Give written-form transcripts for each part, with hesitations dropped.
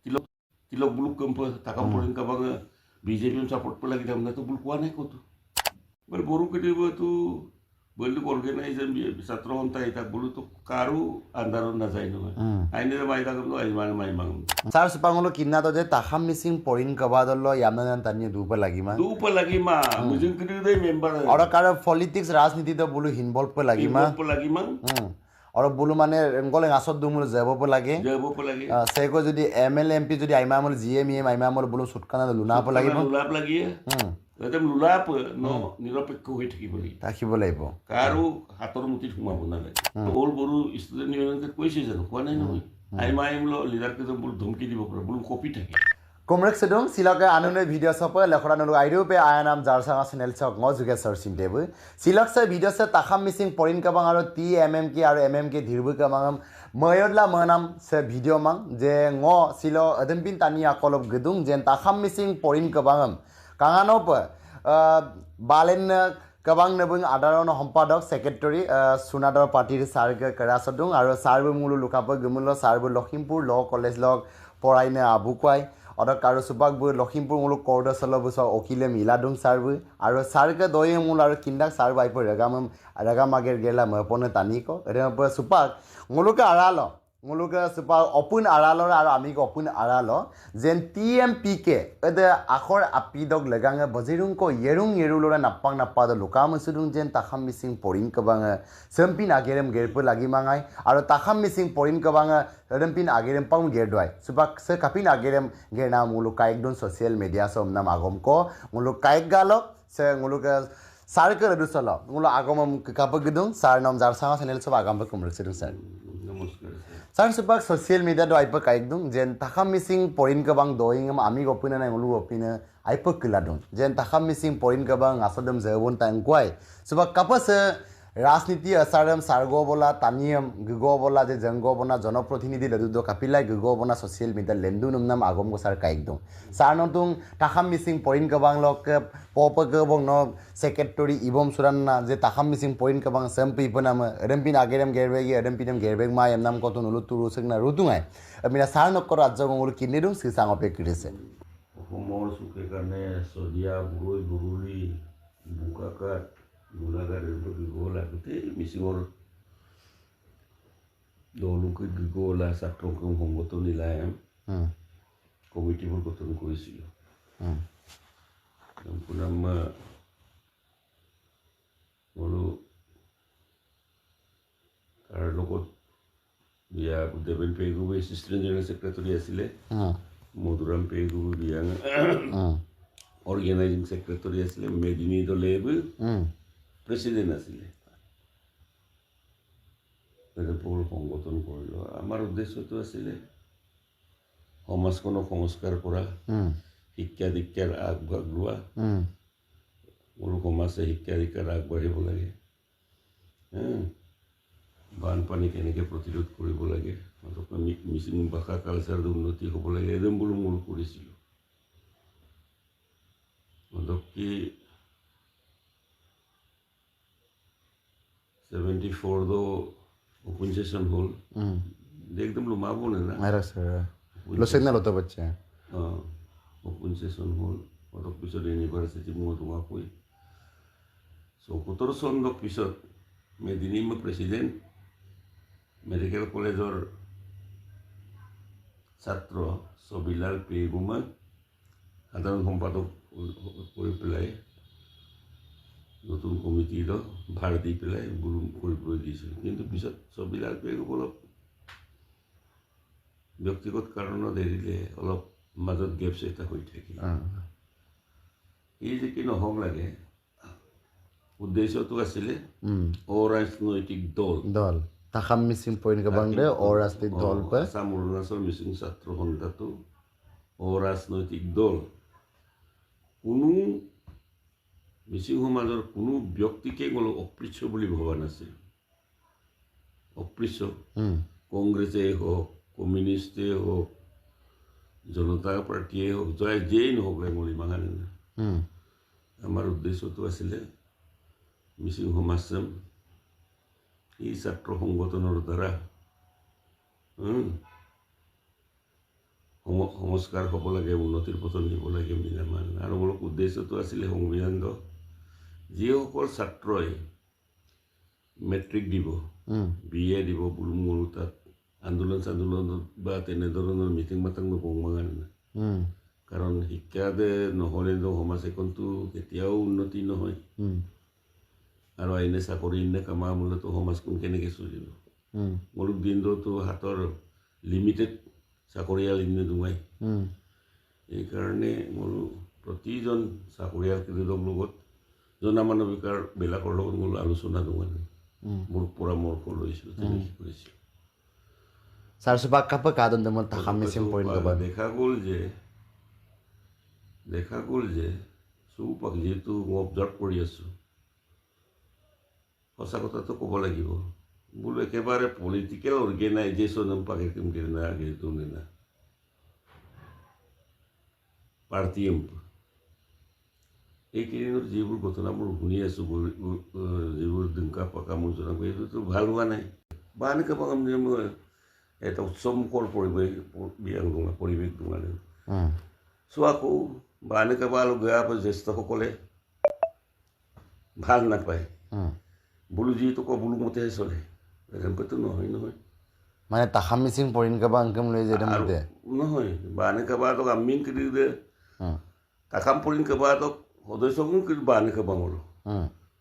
tilok buluk kempa takam porin kabang BJP support pa lagi dalam tu buluk wane ko tu bal boru ke dia tu balik organizer satro honta ita bulu tu karu andaron na zaino aine mai ta kam ai man mai mang sar supangolo kinna to je taham missing porin kabadallo yamnan tani dupa lagi ma mujung ke dia member और car politics राजनीति तो बोलो involve पे लगी मां और बोलो माने इनको लेंग आसोद दूमुल जब पे लगे से को जो दी एमएल एमपी जो दी आइमामल जीएम आइमामल बोलो सुटकाना लुना पे लगी मां एकदम लुलाप न निरपेक्ष হৈ থাকিব লাগিব কাৰো হাতৰ মুঠিত সোমাব নালাগে অল বড়ো ষ্টুডেণ্ট ইউনিয়নকে কৈছে জানো কোৱা নাই নহয় আইমাইমল লিডাৰকে যে বুল ধমকি দিব পাৰে বুল কপি থাকে Komrek sedung silok anune video sopo lekhora nulu airu pe ayanam jarsanga channel chok ngo juge searching debu silok se video se takham missing porin kabang aro TMM ki aro MM ki dhirbu kabang mayodla manam se video mang je ngo silo adempin tani akolop gedung jen takham missing porin kabang kangano pe balen kabang nebung adaron hompadok secretary sunador party sarge karasodung aro sarbu mulu lukapo gumulo sarbu Lokhimpur law college log poraine abukwai और कारो सुबाग बु Lakhimpur मुलु quarter सलो बुसो ओकिले मिलादुंग सारबु आरो सारके दोये मुल आरो किंदाक सार wiper रगा मागेर गेला मपने तानिको रे प सुपाग मुलुके आरालो मुलुके सुपाग ओपुन आरालो आरो आमिको ओपुन आरालो जेन TMPK एदे आखर आपिदक लगांगे बजिरुं को येरुलोरा नापांग नापाद लुकाम सुदुं जेन ताखाम मिसिं पोरिन कबांग सेमपिन आगेरम गेरपो लागि मांगाय आरो ताखाम मिसिं पोरिन कबांग रमपिन आगेरम पाउन गेरदवाय सुपाग से कापिन आगेरम गेरना मुलु कायकदुन सोशल मीडिया सोम नाम आगम को मुलु कायक गालो से मुलुके सारके रदुसलो मुलु आगम कापगदुं सार नाम जारसांगा चैनल सब आगम कुमरक सेदुं सर नमस्कार Sang sepak sosial media do aipa kaikdung jen takam missing porin kabang doing ami opina na ngulu opina aipa kiladung jen takam missing porin kabang asadam zewon tang kwai sebab kapas राजनीति आसारम सारगो बोला तानियम गगो बोला जे जंगो बना जनप्रतिनिधि लदुदो कापिलाई गगो बना social media लेंदु नमनाम आगम को सार काइकदुं सारनोतुं ताखाम मिसिं point कबां luck पपक बंग न सेक्रेटरी इबम सुरानना जे ताखाम मिसिं पॉइंट कबां सेमपि पनाम रेमपिन आगेरम गेरबेगी रेमपिनम गेरबेग मा एमनाम कतो नुलु तुरु सगना रुतुंगाय अमिना सारनक कर राज्य गंगुल किनिदुं सिसांग पे किरिसे অসমৰ সুখে কাৰণে সদিয়া বুৰৈ বুৰুলি বুকাকাট গোলাঘাট গ'ল গোটেই মিচিঙৰ দলুকে গ'লা ছাত্ৰক সংগঠন নিলাই কমিটিবোৰ গঠন কৰিছিলোঁ পুনাম বোলো তাৰ লগত বিয়া দেৱেন পেগুৱে এছিষ্টেণ্ট জেনেৰেল ছেক্ৰেটাৰী আছিলে মধুৰাম পেগু বিয়া অৰ্গেনাইজিং ছেক্ৰেটাৰী আছিলে মেদিনী দলেব প্ৰেচিডেণ্ট আছিলে পৌৰ সংগঠন কৰিলোঁ আমাৰ উদ্দেশ্যটো আছিলে সমাজখনক সংস্কাৰ কৰা শিক্ষা দীক্ষাৰ আগবঢ়োৱা মোৰ সমাজে শিক্ষা দীক্ষাৰ আগবাঢ়িব লাগে বানপানী কেনেকৈ প্ৰতিৰোধ কৰিব লাগে মিচিং ভাষা কালচাৰৰ উন্নতি হ'ব লাগে একদম বোলো মোৰ কৰিছিলোঁ কি 74 दो ओपन सेशन हॉल एकदम लुमाबो ने ना मेरा सर लो सिग्नल होता बच्चे हां ओपन सेशन हॉल और पिছত ইউনিভাৰ্চিটি মো তোমা কই সো 17 চনৰ পিছত মেদিনী প্ৰেসিডেন্ট মেডিকেল কলেজৰ ছাত্ৰ সবিলাল পেগুমা সাধাৰণ সম্পাদক কৰি পেলাই নতুন কমিটিৰ ভাৰ দি পেলাই বুলুম কৰি দিছিল কিন্তু পিছত সবিলাল পেগু অলপ ব্যক্তিগত কাৰণত এৰিলে অলপ মাজত গেপছ এটা হৈ থাকিল এই যে কি নহওক লাগে উদ্দেশ্যটো আছিলে অৰাজনৈতিক দল তাখাম মিচিং পইণ্ট কাবাংলে অৰাজনৈতিক দল পে আসাম অৰুণাচল মিচিং ছাত্ৰ সন্থাটো অৰাজনৈতিক দল কোনো মিচিং সমাজৰ কোনো ব্যক্তিকে গ'লো অপৃচ্ছ বুলি ভবা নাছিল অপৃচ্ছ কংগ্ৰেছেই হওক কমিউনিষ্টেই হওক জনতা পাৰ্টীয়ে হওক যেই নহওক মোৰ ইমান আমাৰ উদ্দেশ্যটো আছিলে মিচিং সমাজ এই ছাত্ৰ সংগঠনৰ দ্বাৰা সংস্কাৰ হ'ব লাগে, উন্নতিৰ পথত নিব লাগে নিৰ্মাণ। আৰু মোৰ উদ্দেশ্যটো আছিলে সংবিধানটো যিসকল ছাত্ৰই মেট্ৰিক দিব, BA দিব বোলো মোৰ তাত আন্দোলন চান্দোলনত বা তেনেধৰণৰ মিটিং মাতাং নকৰোঁ না। কাৰণ শিক্ষাতে নহ'লেতো সমাজ এখনটো কেতিয়াও উন্নতি নহয়। আৰু আইনে চাকৰি এনে কামা মূলতো সমাজখন কেনেকৈ চলিব। মোৰ দিনটোতো হাতৰ লিমিটেড চাকৰিয়াল এনে নোমাই। এইকাৰণে মোৰ প্ৰতিজন চাকৰিয়ালকেইজনৰ লগত জনমানৱিকাৰ বিলাকৰ লগত মোৰ আলোচনা নহয়, মোৰ পৰামৰ্শ লৈছোঁ, তেনেকৈ কৰিছোঁ। Sar subak kapa kadon demon takam misim point kaban. দেখা গ'ল যে চৌপাশ যিহেতু মই অবজাৰ্ভ কৰি আছোঁ, সঁচা কথাটো ক'ব লাগিব বোলো একেবাৰে পলিটিকেল অৰ্গেনাইজেশ্যন না পাৰ্টি এইকেইদিনত যিবোৰ ঘটনাবোৰ শুনি আছোঁ, যিবোৰ দুংকা পকা মোৰ জনাব এইটোতো ভাল হোৱা নাই। বা এনেকৈ মই এটা উৎসৱমুখৰ পৰিৱেশ তোমালে চ' আকৌ বা এনেকৈ বা গা জ্যেষ্ঠসকলে ভাল নাপায় বোলো যিহেতু কবুলো মতেহে চলে, এনেকুৱাতো নহয়। মানে takam misim point kaban angkem লৈ যে মতে নহয় বা এনেকৈ বা আমি কিনে তাকাম পৰিণ কেবাটো সদস্যকো কিন্তু বা এনেকৈ বাঙলো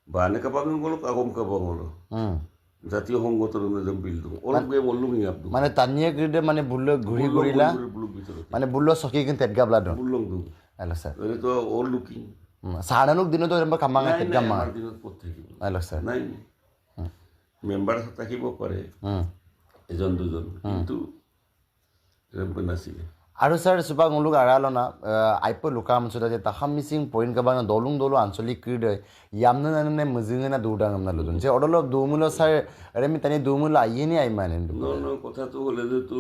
বা এনেকৈ বাঙলো আগম কাবাঙলো জাতীয় সংগঠনৰ বিলটো অলপ গৈ বললো মানে তানিয়া কিদে মানে বুল্লো ঘুৰি ঘুৰিলা মানে বুল্লো চকি কিন তেট গাবলা দন বুল্লং দু আলো স্যার তো অল লুকিং সাড়ানুক দিনতো এরম কামাঙা তেট গামা আমাৰ দিনত ক'ত থাকিব আলো স্যাৰ নাই মেম্বাৰ থাকিব পাৰে এজন দুজন কিন্তু এৰকম নাছিলে। আৰু স্যাৰ সুবা গলুক আৰালনা আইপ লুকা মছুদা যে takam মিসিং পইন্ট কাবাং দলুং দলু আঞ্চলিক ক্রিডে ইয়ামনা নানে মজিঙনা দুডাঙমনা লদন যে অডল দুমুলো স্যার রেমি তানি দুমুলো আইনি আইমানে ন কথাটো হ'লে যে তো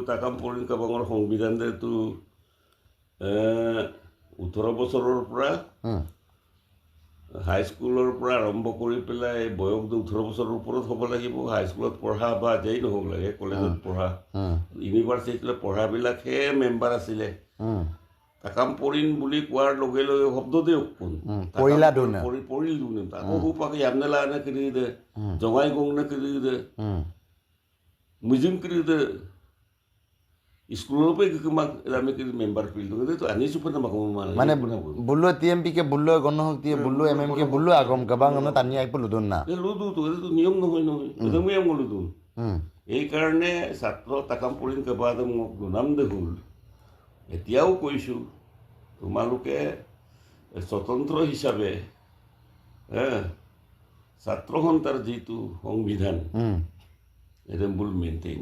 তাকাম পইন্ট কাবাঙৰ সংবিধানতে তো 18 বছৰৰ পৰা হাইস্কুলৰ পৰা আৰম্ভ কৰি পেলাই বয়স 18 বছৰৰ ওপৰত হ'ব লাগিব। হাইস্কুলত পঢ়া বা যেই নহওক লাগে, কলেজত পঢ়া, ইউনিভাৰ্চিটিলৈ পঢ়াবিলাকহে মেম্বাৰ আছিলে। তাকাম পৰিণ বুলি কোৱাৰ লগে লগে শব্দতে পৰিল দুনে তাকো পাকে ইয়ামনেলা এনে কিনি দে জঙাই গং নে কিনি দে মুজিম কিনি দে স্কুলৰ পৰা কিমান আমি মেম্বাৰ ফিল্ড আনিছোঁ মানে বুল্লো TMP কে বুল্লো গণশক্তি বুল্লো MM কে বুল্লো আগম কাবাং আমরা তানি আইপ লুদন না লুদু তো এইটো নিয়ম নহয় নিয়ম লুদু। এইকাৰণে ছাত্ৰ তাকাম পৰিণ কেবাদ মোক দুনাম দেখোন এতিয়াও কৈছোঁ তোমালোকে স্বতন্ত্ৰ হিচাপে ছাত্ৰ সন্থাৰ যিটো সংবিধান ৰেম্বুল মেইনটেইন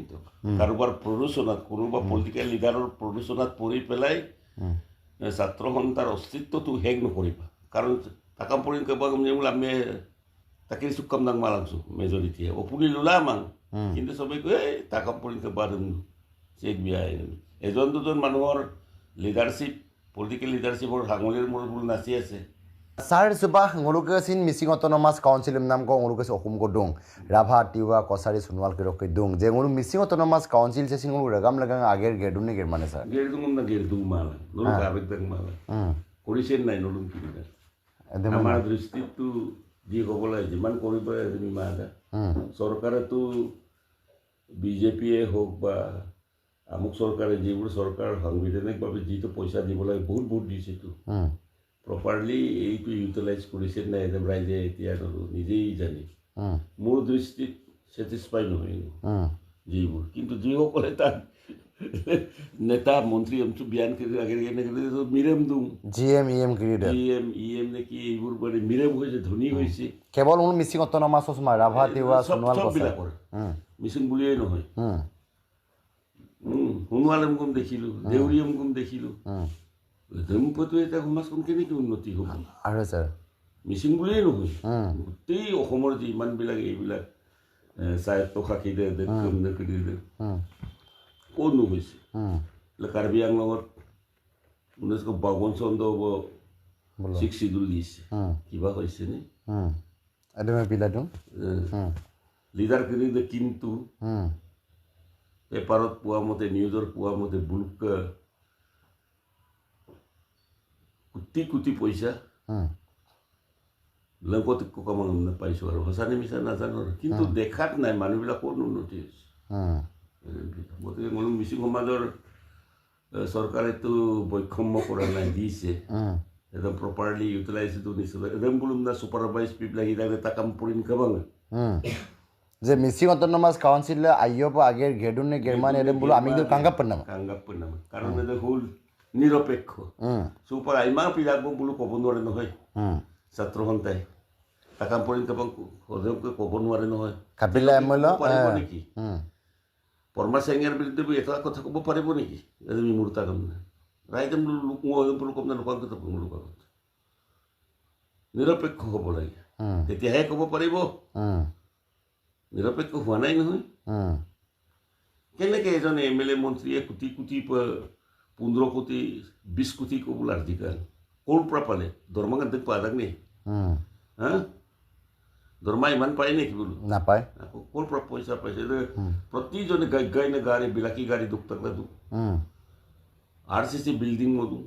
কাৰোবাৰ প্ৰৰোচনাত কোনোবা পলিটিকেল লিডাৰৰ প্ৰৰোচনাত পৰি পেলাই ছাত্ৰ সন্থাৰ অস্তিত্বটো শেষ নকৰিবা। কাৰণ তাকাম পৰিণ কেবাগ আমি তাকে চুকাম দাং মালাংছো মেজৰিটিয়ে অপুনি লোলা মাং কিন্তু চবেই কয় এই তাকাম পৰিণ কেবাগ চেক বিয়া এজন দুজন মানুহৰ লিডাৰশ্বিপ পলিটিকেল লিডাৰশ্বিপৰ হাঙলিৰ মূৰ বুল নাচি আছে। Sar subah nguluke sin missing autonomous council nam ko nguluke okum ko dong Rabha Tiwa Kosari Sunwal ke roke dong je ngulu missing autonomous council se singulu ragam lagang ager gedun ne ger mane sar gedum na gedum mala nolu kabek dang mala korisen nai nolu kida amar drishtittu ji hobola jiman koriba ni mala সরকারে তো BJP এ হোক বা আমুক সরকারে যেগুলো সরকার সাংবিধানিকভাৱে যিটো পইচা দিব লাগে বহুত দিছে তো প্ৰপাৰলি এইটো ইউটিলাইজ কৰিছে নাই একদম ৰাইজে এতিয়া নিজেই জানে। মোৰ দৃষ্টিত ছেটিছফাই নহয় যিবোৰ, কিন্তু যিসকলে তাত নেতা মন্ত্ৰী বিয়ান মিৰেম দুং GM নেকি এইবোৰ মানে মিৰেম হৈছে ধনী হৈছে কেৱল মোৰ মিচিং অট'নমাছ ৰাভা তিৱা সোণোৱাল সববিলাকৰ মিচিং বুলিয়েই নহয়। সোণোৱাল এমকম দেখিলোঁ, দেউৰী এমকম দেখিলোঁ। ধৰ্মপটো এটা সমাজখন কেনেকৈ উন্নতি হ'ব আৰু ছাৰ মিচিং বুলিয়েই নহয় গোটেই অসমৰ যে ইমানবিলাক এইবিলাক স্বায়ত্ত শাখী ক'তনো হৈছে। কাৰ্বি আংলঙত 1952 চন্দ্ৰ 6 শিডিউল দিছে কিবা হৈছেনে লিডাৰ কিনি কিন্তু পেপাৰত পোৱা মতে নিউজৰ পোৱা মতে বুলুক কোটি কোটি পইচা লগতে কমাম পাইছোঁ আৰু সঁচানে মিছা নাজানো আৰু কিন্তু দেখাত নাই মানুহবিলাকৰ উন্নতি হৈছে গতিকে মই মিচিং সমাজৰ চৰকাৰেতো বৈষম্য কৰা নাই দিছে একদম প্ৰপাৰলি ইউটিলাইজটো নিশ্চয় একদম বোলো না ছুপাৰভাইজ পিপলাই ইদারে তা কাম পড়িন কাবাং যে মিসিং অটোনমাস কাউন্সিল আইয়প আগের গেডুনে গেরমান এরম বলো আমি কিন্তু কাঙ্গাপ নাম কারণ এটা হল নিরপেক্ষ সুপার আইমা পিলাগো বলো কব নোৱাৰে নহয় ছাত্ৰ সন্তাই তা কাম পড়িন কাবাং হজমকে কব নোৱাৰে নহয় কাপিলা এমল পাৰিব নেকি পৰমা সিংৰ বিৰুদ্ধে এটা কথা ক'ব পাৰিব নেকি এজনী মূৰ্তা কাম ৰাইজম লোক মই কম না লোকৰ কথা কম লোকৰ নিৰপেক্ষ হ'ব লাগে তেতিয়াহে ক'ব পাৰিব নিৰপেক্ষ হোৱা নাই নহয় কেনেকৈ এজন MLA মন্ত্ৰীয়ে কোটি কোটি 15 কোটি 20 কোটি ক'বলৈ অধিকাৰ ক'ৰ পৰা পালে দৰমহা দেখ পোৱা যাক নে হা দৰমহা ইমান পায় নেকি বোলো নাপায় ক'ৰ পৰা পইচা পাইছে প্ৰতিজনে গাড়ী গাড়ী বিলাকী গাড়ী দুখ থাকলে দুখ RCC বিল্ডিং মতো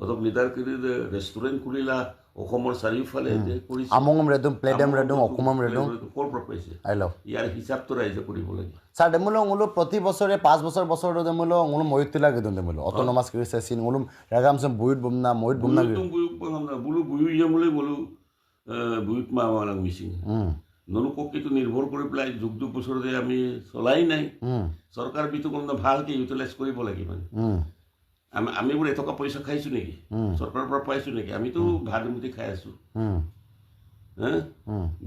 অলপ লিডাৰ কৰি ৰেষ্টুৰেণ্ট খুলিলা অসমৰ চাৰিওফালে কৰিছে আমংম ৰেডুম প্লেডম ৰেডুম অকুমম ৰেডুম ক'ৰ পৰা পাইছে আই লভ ইয়াৰ হিচাপটো ৰাইজে কৰিব লাগে স্যার দেমুলো ngulo প্রতি বছরে 5 বছর দেমুলো ngulo ময়ুতিলা গেদুন দেমুলো অটোনমাস ক্রিসে সিন ngulo রাগামসম বুইট বুমনা ময়ুট বুমনা বুলু বুয়ু ইয়মলে বলো বুইট মা মালাং মিছিং নলু ককিটো নিৰ্ভৰ কৰি পেলাই যুগ যুগ বছৰ যে আমি চলাই নাই চৰকাৰ বিটো কোন ভালকে ইউটিলাইজ কৰিব লাগে মানে আমি বোলে এটকা পইচা খাইছো নেকি চৰকাৰৰ পৰা পাইছো নেকি আমিতো ভাতমুঠি খাই আছো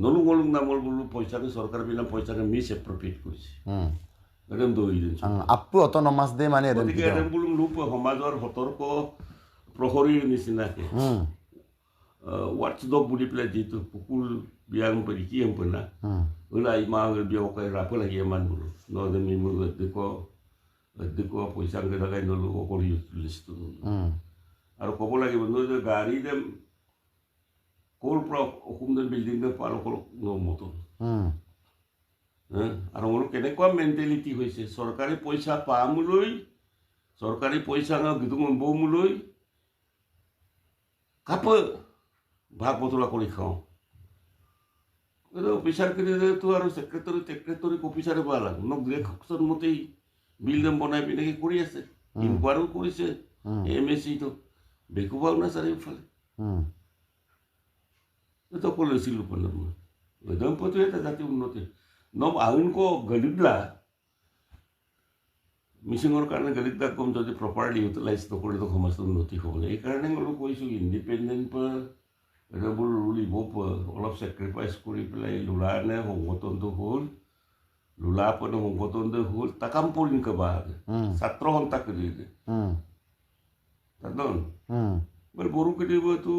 নলু গলুং নামৰ বোলো পইচাকে চৰকাৰ বিনা পইচাকে মিছ এপ্ৰপ্ৰিয়েট কৰিছে একদম দৌৰি দিন আপু অটোনমাস দে মানে একদম বোলো লোক সমাজৰ সতৰ্ক প্ৰহৰীৰ নিচিনাকে watchdog বুলি পেলাই যিটো কুকুৰ বিয়াং পৰি কি হম না ওলাই মা বিয়াকে ৰাখ লাগি মান বোলো নদন মিমুৰ দেখো পইচাকে লগাই নলো কৰি লিষ্টটো আৰু ক'ব লাগিব ন যে গাড়ী দে ক'ৰ পৰা অসুন্দৰ বিল্ডিং দে পাৰ মতো আৰু মোৰ কেনেকুৱা মেণ্টেলিটি হৈছে চৰকাৰী পইচা পামলৈ চৰকাৰী পইচা গীতমলৈ কাপ ভাগ বতৰা কৰি খাওঁ অফিচাৰ কৰিলেতো আৰু ছেক্ৰেটৰী অফিচাৰে ভাল লাগে মোক ডিৰেকশ্যন মতেই বিল্ডিং বনাই পিনে কৰি আছে ইনকুৱাৰীও কৰিছে MSCটো বেকুবাও না চাৰিওফালে itu polisi lupa nama. Dalam foto itu tadi unnoti. Nom awin ko galidla. Misingor karena galidla kom jadi properly utilize to kore to khamas unnoti hole. Ei karena ngolo koisu independent pa ada bulu luli bop all of sacrifice kuri pelai lulane hongoton to hol. Lula pa no hongoton to hol takam polin ka ba. Satro honta kedi. Tadon. Bal boru kedi ba tu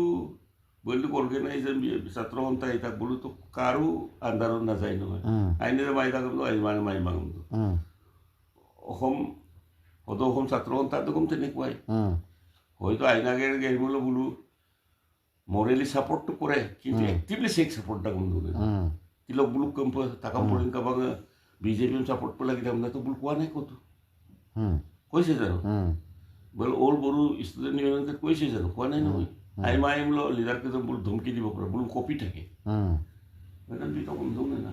বললি organisation ছাত্র সন্থা এটা বলো তো কারো আন্দারত নাযায় নহয় আইনে মাইদা করলো আইমান মাইমাং অসম হয়তো অসম ছাত্র সন্থা দেখুন তেনেকুৱাই হয়তো আইনাগের গেমগুলো বলো মরেলি সাপোর্ট করে কিন্তু অ্যাক্টিভলি সেক সাপোর্টটা কম ধরে তিলক বুলুক কম্প টাকা পড়েন কাবাং বিজেপি সাপোর্ট পেলা কিনা না তো বুল কোয়া নাই কত কইছে জানো বল ওর বড় স্টুডেন্ট ইউনিয়নকে কইছে জানো কোয়া নাই নহয় আইমাইম লো লিডার কে বল ধমকি দিব পারে বল কপি থাকে এটা বিটো কম ধমনে না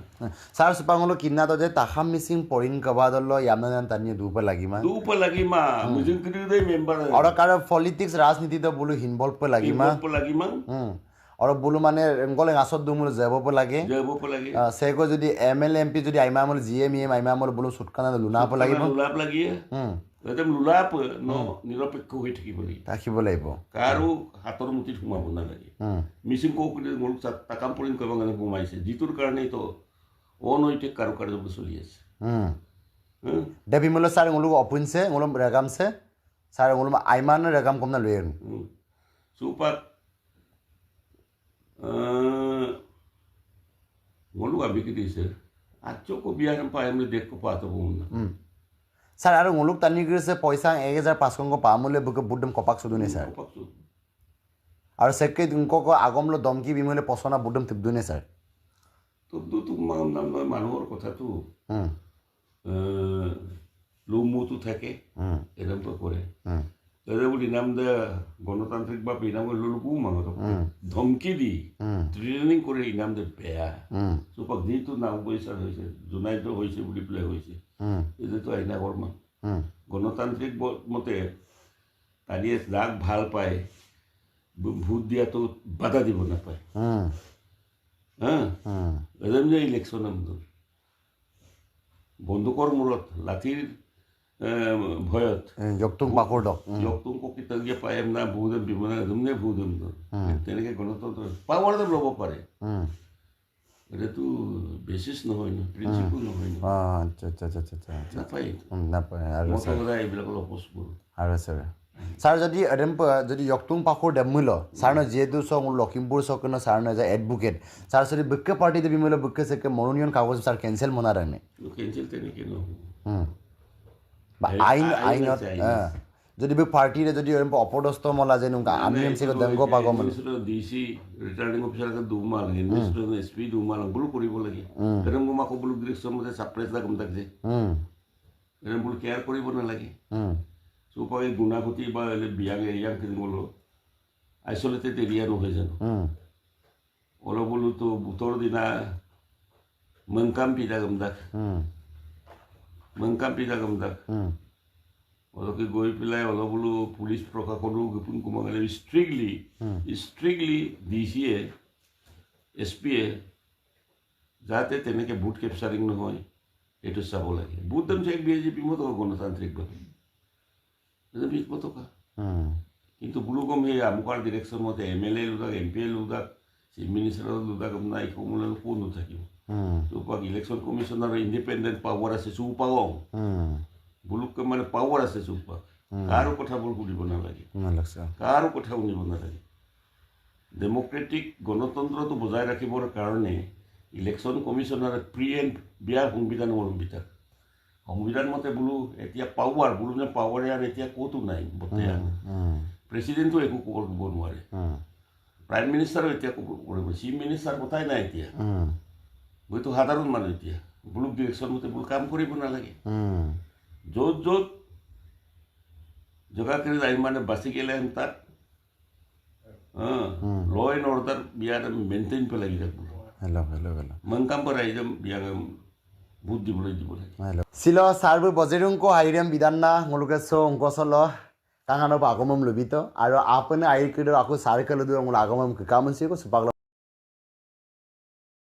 স্যার সুপাঙ্গলো কিন্না তো যে তাখাম মিসিং পরিন কবাদলো ইয়ামনান তানি দুপা লাগিমা মুজিং কিদি দে মেম্বার আর কার পলিটিক্স রাজনীতি তো বলু ইনভলভ লাগিমা और बोलो माने गले आसत दुमुल जाबो पे लागे सेको जदि MLA MP जदि आइमामल GMEM आइमामल बोलो सुटकाना लुना पे लागिबो লুলাপ লাগি একদম লুলাপ ন নিৰপেক্ষ হৈ থাকিব লাগিব কাৰো হাতৰ মুঠিত সোমাব নালাগে মিছিং কোকলি মোৰ তাকাম পৰিন কৰিব কাৰণে ঘুমাইছে যিটোৰ কাৰণে তো অনৈতিক কাৰ্য চলি আছে দেবিমল স্যাৰ ngulu অপুনছে ngulu ৰেগামছে স্যাৰ ngulu আইমান ৰেগাম কমনা লয়েন সুপাত ngolu abiki dise acho ko biar pa emle dek ko pato bumna sir aro ngoluk tani grise paisa 1500 ko pamule buke budum kopak sudune sir aro sekke dinko ko agomlo domki bimole posona budum tibdune sir to du tu mam nam no manor kotha tu লোমুটো থাকে এরকম করে তাদের বলি নাম দে গণতান্ত্রিক বা ইনাম করে লোকও মানুষ ধমকি দি ট্রেনিং করে ইনাম দে বেয়া চোপাক যেহেতু নাম পয়সা হয়েছে জোনাইতো হয়েছে বুলি পেলাই হয়েছে এইটো আইনা কৰ্মা গণতান্ত্ৰিক মতে তাৰিয়ে যাক ভাল পায় ভোট দিয়াটো বাধা দিব নাপায় হা এজন যে ইলেকশ্যন আমটো বন্দুকৰ মূৰত লাঠিৰ ভয়ত জগতুং পাকৰ দক জগতুং ককিতগিয়ে পায় না বহুদম বিমনা এজনে বহুদম তেনেকৈ গণতন্ত্ৰ পাৱাৰ ল'ব পাৰে এটাতো বেচিছ নহয় ন প্ৰিন্সিপল নহয় ন আচ্ছা আচ্ছা আচ্ছা আচ্ছা নাপায় নাপায় আৰু মতবাদ এইবিলাকৰ অপোজ কৰোঁ আৰু ছাৰ যদি জগতুং পাকৰ দেমূল ছাৰ ন যিহেতু চক লখিমপুৰ চক ছাৰ ন যে এডভোকেট ছাৰ যদি বৃক্ষ পাৰ্টিতে বিমূল্য বৃক্ষ চেকে মনোনয়ন কাগজ ছাৰ কেঞ্চেল মনা ৰাখনে কেঞ্চেল তেনেকৈ নহয় বা আইনত যদি পাৰ্টিৰে যদি অপদস্থ মলা যে আমি এম চিক দেংগ পাব মানে ডিচি ৰিটাৰ্নিং অফিচাৰকে দুমাল ইনভেষ্টিগেশ্যন এছপি দুমাল বোলো কৰিব লাগে এৰকম মাকো বোলো ডিৰেকশ্যন মতে সাপ্ৰেছ দা কম তাক যে এৰকম বোলো কেয়াৰ কৰিব নালাগে চৌপাকে গুণাগতি বা বিয়াং এৰিয়াং কিনিবলৈ আইচলেটেড এৰিয়া নহয় জানো অলপ বোলোতো বুটৰ দিনা মংকাম পিঠা গমদাক অলপকে গৈ পেলাই অলপ বোলো পুলিচ প্ৰশাসনো গোপন কুমাঙালে ষ্ট্ৰিক্টলি ডিচিয়ে এছ পিয়ে যাতে তেনেকৈ ভোট কেপচাৰিং নহয় এইটো চাব লাগে ভোট দাম চাই বিজেপি মতো গণতান্ত্ৰিকভাৱে বিশ টকা কিন্তু বোলো কম সেই আমুকাৰ ডিৰেকশ্যন মতে MLA লোদাক MP লোদাক চিফ মিনিষ্টাৰৰ লোদাক আপোনাৰ এই সমূহ কোন নাথাকিব চৌপাক ইলেকশ্যন কমিশ্যনাৰৰ ইণ্ডিপেণ্ডেণ্ট পাৱাৰ আছে চৌপাও বুলুককে মানে পাৱাৰ আছে চৌপাক কাৰো কথাবোৰ শুনিব নালাগে কাৰো কথা শুনিব নালাগে ডেম'ক্ৰেটিক গণতন্ত্ৰটো বজাই ৰাখিবৰ কাৰণে ইলেকশ্যন কমিশ্যনাৰে প্ৰি এণ্ড বিয়াৰ সংবিধান অৱলম্বিতা সংবিধান মতে বোলো এতিয়া পাৱাৰ বোলো যে পাৱাৰে আৰু এতিয়া ক'তো নাই বৰ্তমান প্ৰেচিডেণ্টো একো কৰিব নোৱাৰে প্ৰাইম মিনিষ্টাৰো এতিয়া কৰিব চিফ মিনিষ্টাৰ কথাই নাই এতিয়া হয়তো সাধাৰণ মানুহ এতিয়া বোলো ডিৰেকশ্যন মতে বোলো কাম কৰিব নালাগে য'ত জগাখিনি আইন মানে বাচি গেলে তাত ল এণ্ড অৰ্ডাৰ বিয়াত আমি মেইনটেইন পেলাই থাকোঁ মংকাম পৰা আহি যাম বিয়াক ভোট দিবলৈ দিব লাগে ছিল ছাৰবোৰ বজেৰুংকো হাইৰিয়াম বিধাননা মোলোকে চ অংকচল কাঙানো আগমম লুবিত আৰু আপনে আইৰ কিডৰ আকৌ সাৰ কলদু আগমম কামনসিকো সুপাগল